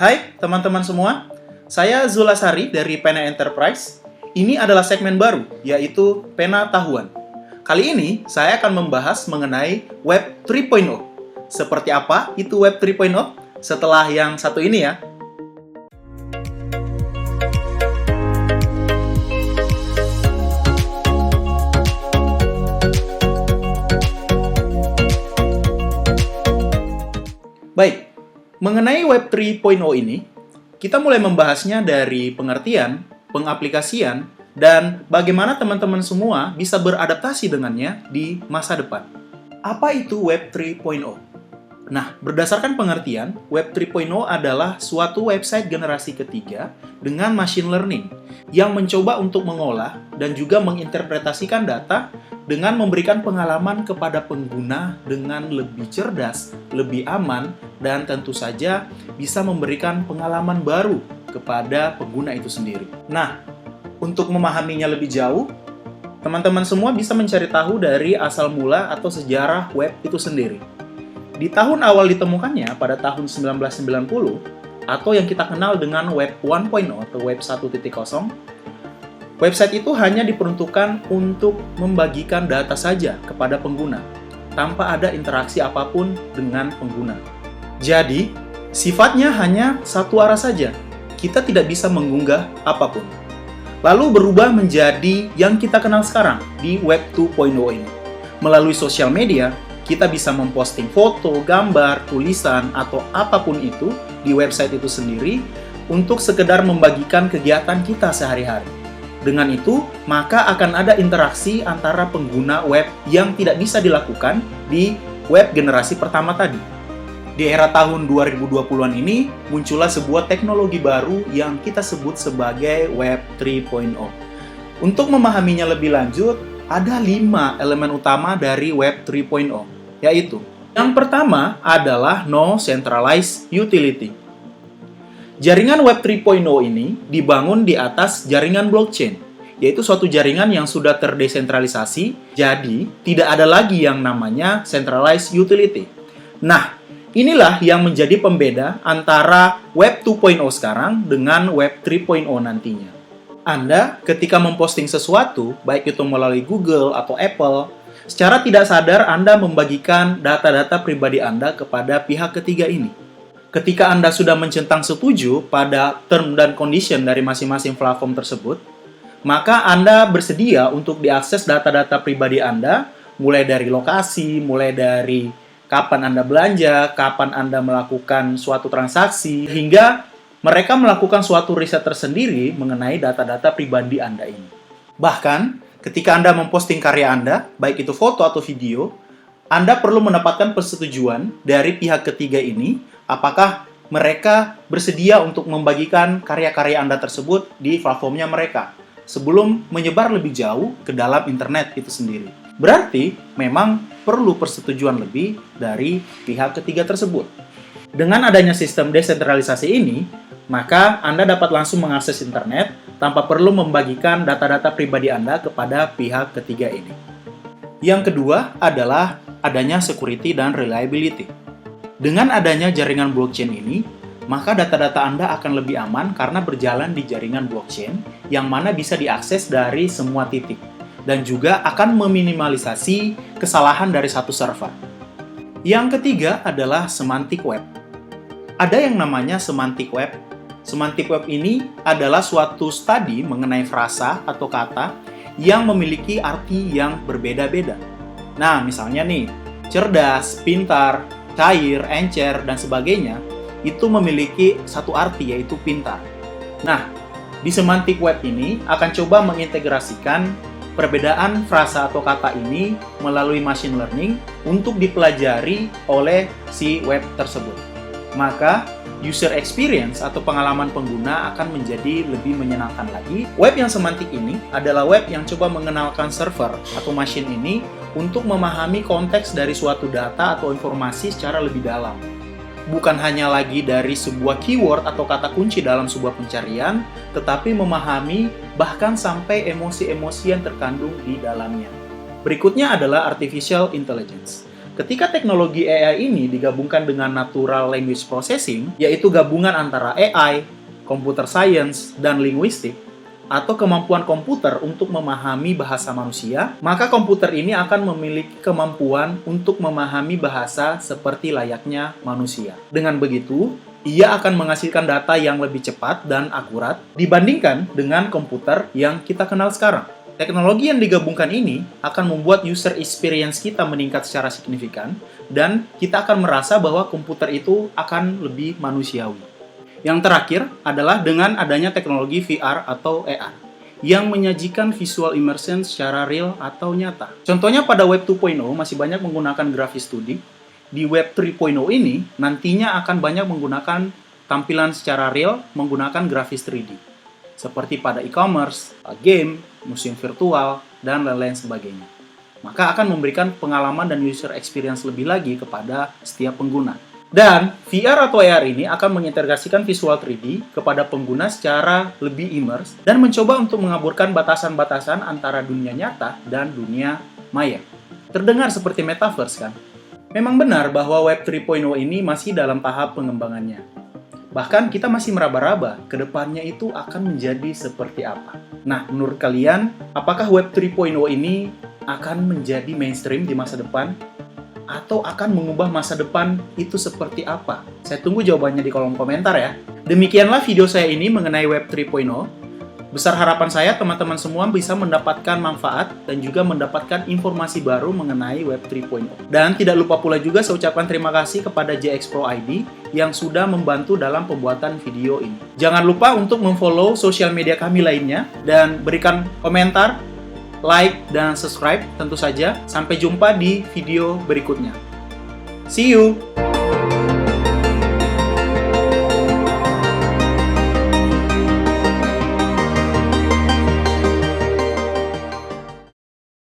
Hai teman-teman semua, saya Zulasari dari Pena Enterprise. Ini adalah segmen baru, yaitu Pena Tahuan. Kali ini saya akan membahas mengenai Web 3.0. Seperti apa itu Web 3.0? Setelah yang satu ini ya. Baik, mengenai Web 3.0 ini, kita mulai membahasnya dari pengertian, pengaplikasian, dan bagaimana teman-teman semua bisa beradaptasi dengannya di masa depan. Apa itu Web 3.0? Nah, berdasarkan pengertian, Web 3.0 adalah suatu website generasi ketiga dengan machine learning yang mencoba untuk mengolah dan juga menginterpretasikan data dengan memberikan pengalaman kepada pengguna dengan lebih cerdas, lebih aman, dan tentu saja bisa memberikan pengalaman baru kepada pengguna itu sendiri. Nah, untuk memahaminya lebih jauh, teman-teman semua bisa mencari tahu dari asal mula atau sejarah web itu sendiri. Di tahun awal ditemukannya pada tahun 1990, atau yang kita kenal dengan Web 1.0 atau Web 1.0, website itu hanya diperuntukkan untuk membagikan data saja kepada pengguna, tanpa ada interaksi apapun dengan pengguna. Jadi, sifatnya hanya satu arah saja. Kita tidak bisa mengunggah apapun. Lalu berubah menjadi yang kita kenal sekarang di Web 2.0 ini. Melalui sosial media, kita bisa memposting foto, gambar, tulisan, atau apapun itu di website itu sendiri untuk sekedar membagikan kegiatan kita sehari-hari. Dengan itu, maka akan ada interaksi antara pengguna web yang tidak bisa dilakukan di web generasi pertama tadi. Di era tahun 2020-an ini, muncullah sebuah teknologi baru yang kita sebut sebagai Web 3.0. Untuk memahaminya lebih lanjut, ada 5 elemen utama dari Web 3.0, yaitu yang pertama adalah No Centralized Utility. Jaringan Web 3.0 ini dibangun di atas jaringan blockchain, yaitu suatu jaringan yang sudah terdesentralisasi, jadi tidak ada lagi yang namanya centralized utility. Nah, inilah yang menjadi pembeda antara Web 2.0 sekarang dengan Web 3.0 nantinya. Anda ketika memposting sesuatu, baik itu melalui Google atau Apple, secara tidak sadar Anda membagikan data-data pribadi Anda kepada pihak ketiga ini. Ketika Anda sudah mencentang setuju pada term dan condition dari masing-masing platform tersebut, maka Anda bersedia untuk diakses data-data pribadi Anda, mulai dari lokasi, mulai dari kapan Anda belanja, kapan Anda melakukan suatu transaksi, hingga mereka melakukan suatu riset tersendiri mengenai data-data pribadi Anda ini. Bahkan, ketika Anda memposting karya Anda, baik itu foto atau video, Anda perlu mendapatkan persetujuan dari pihak ketiga ini, apakah mereka bersedia untuk membagikan karya-karya Anda tersebut di platformnya mereka, sebelum menyebar lebih jauh ke dalam internet itu sendiri. Berarti, memang perlu persetujuan lebih dari pihak ketiga tersebut. Dengan adanya sistem desentralisasi ini, maka Anda dapat langsung mengakses internet tanpa perlu membagikan data-data pribadi Anda kepada pihak ketiga ini. Yang kedua adalah adanya security dan reliability. Dengan adanya jaringan blockchain ini, maka data-data Anda akan lebih aman karena berjalan di jaringan blockchain yang mana bisa diakses dari semua titik dan juga akan meminimalisasi kesalahan dari satu server. Yang ketiga adalah semantic web. Ada yang namanya semantic web. Semantic web ini adalah suatu studi mengenai frasa atau kata yang memiliki arti yang berbeda-beda. Nah, misalnya nih, cerdas, pintar, cair, encer, dan sebagainya, itu memiliki satu arti, yaitu pintar. Nah, di semantic web ini akan coba mengintegrasikan perbedaan frasa atau kata ini melalui machine learning untuk dipelajari oleh si web tersebut. Maka, user experience atau pengalaman pengguna akan menjadi lebih menyenangkan lagi. Web yang semantik ini adalah web yang coba mengenalkan server atau machine ini untuk memahami konteks dari suatu data atau informasi secara lebih dalam. Bukan hanya lagi dari sebuah keyword atau kata kunci dalam sebuah pencarian, tetapi memahami bahkan sampai emosi-emosi yang terkandung di dalamnya. Berikutnya adalah artificial intelligence. Ketika teknologi AI ini digabungkan dengan natural language processing, yaitu gabungan antara AI, computer science, dan linguistik, atau kemampuan komputer untuk memahami bahasa manusia, maka komputer ini akan memiliki kemampuan untuk memahami bahasa seperti layaknya manusia. Dengan begitu, ia akan menghasilkan data yang lebih cepat dan akurat dibandingkan dengan komputer yang kita kenal sekarang. Teknologi yang digabungkan ini akan membuat user experience kita meningkat secara signifikan dan kita akan merasa bahwa komputer itu akan lebih manusiawi. Yang terakhir adalah dengan adanya teknologi VR atau AR yang menyajikan visual immersion secara real atau nyata. Contohnya pada Web 2.0 masih banyak menggunakan grafis 2D. Di Web 3.0 ini nantinya akan banyak menggunakan tampilan secara real menggunakan grafis 3D. Seperti pada e-commerce, game, museum virtual, dan lain-lain sebagainya. Maka akan memberikan pengalaman dan user experience lebih lagi kepada setiap pengguna. Dan VR atau AR ini akan mengintegrasikan visual 3D kepada pengguna secara lebih immerse dan mencoba untuk mengaburkan batasan-batasan antara dunia nyata dan dunia maya. Terdengar seperti metaverse kan? Memang benar bahwa Web 3.0 ini masih dalam tahap pengembangannya. Bahkan kita masih meraba-raba ke depannya itu akan menjadi seperti apa. Nah, menurut kalian, apakah Web 3.0 ini akan menjadi mainstream di masa depan? Atau akan mengubah masa depan itu seperti apa? Saya tunggu jawabannya di kolom komentar ya. Demikianlah video saya ini mengenai Web 3.0. Besar harapan saya teman-teman semua bisa mendapatkan manfaat dan juga mendapatkan informasi baru mengenai Web 3.0. Dan tidak lupa pula juga saya ucapkan terima kasih kepada JX Pro ID yang sudah membantu dalam pembuatan video ini. Jangan lupa untuk memfollow sosial media kami lainnya dan berikan komentar, like, dan subscribe tentu saja. Sampai jumpa di video berikutnya. See you!